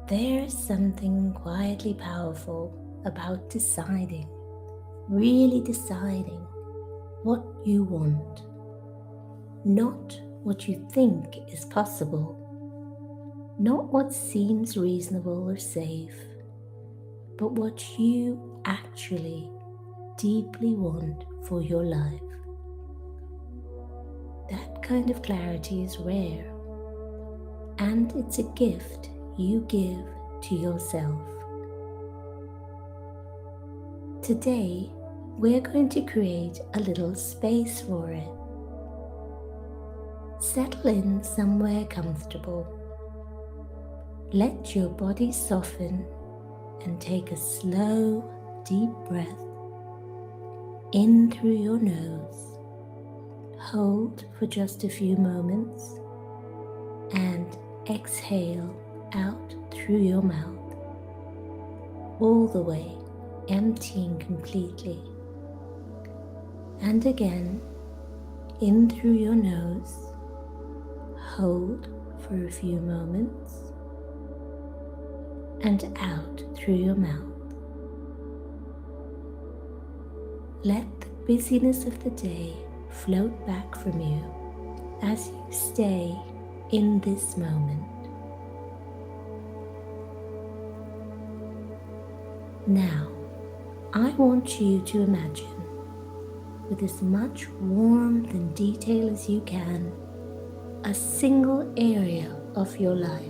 There's something quietly powerful about deciding, really deciding what you want, not what you think is possible, not what seems reasonable or safe, but what you actually deeply want for your life. That kind of clarity is rare, and it's a gift you give to yourself. Today, we're going to create a little space for it. Settle in somewhere comfortable. Let your body soften and take a slow, deep breath in through your nose. Hold for just a few moments and exhale out through your mouth, all the way, emptying completely. And again, in through your nose, hold for a few moments, and out through your mouth. Let the busyness of the day float back from you as you stay in this moment. Now, I want you to imagine, with as much warmth and detail as you can, a single area of your life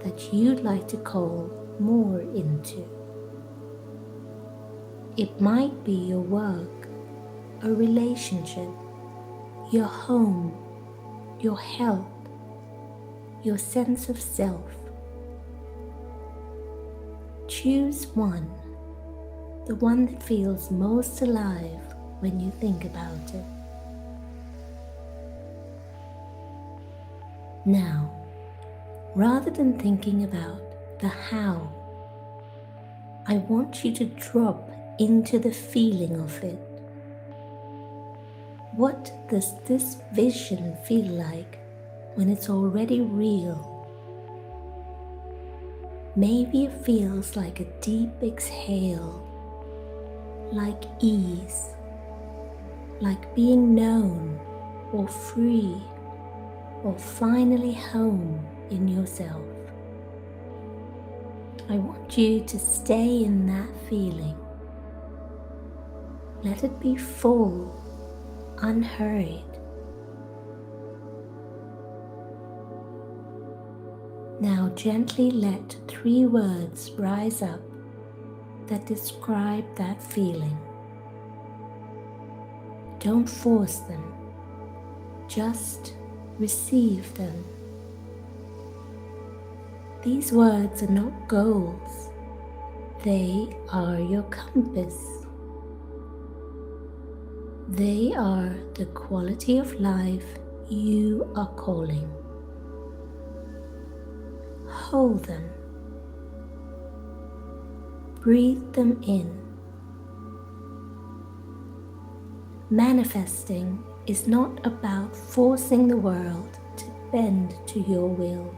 that you'd like to call more into. It might be your work, a relationship, your home, your health, your sense of self. Choose one, the one that feels most alive when you think about it. Now, rather than thinking about the how, I want you to drop into the feeling of it. What does this vision feel like when it's already real? Maybe it feels like a deep exhale, like ease, like being known or free or finally home in yourself. I want you to stay in that feeling. Let it be full, unhurried. Now gently let 3 words rise up that describe that feeling. Don't force them, just receive them. These words are not goals, they are your compass. They are the quality of life you are calling. Hold them. Breathe them in. Manifesting is not about forcing the world to bend to your will.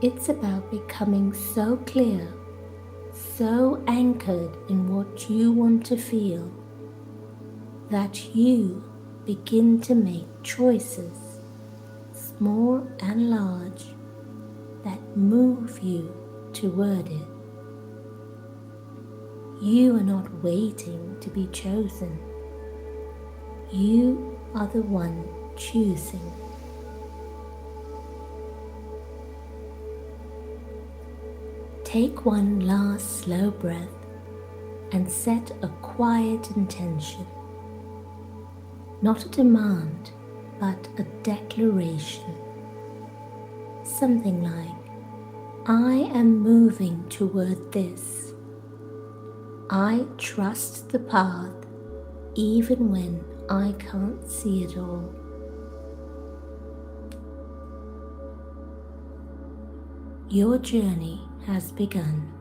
It's about becoming so clear, so anchored in what you want to feel, that you begin to make choices, small and large, that move you toward it. You are not waiting to be chosen. You are the one choosing. Take one last slow breath and set a quiet intention. Not a demand, but a declaration. Something like, I am moving toward this. I trust the path even when I can't see it all. Your journey has begun.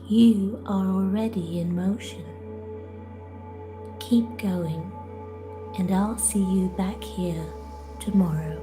You are already in motion. Keep going, and I'll see you back here tomorrow.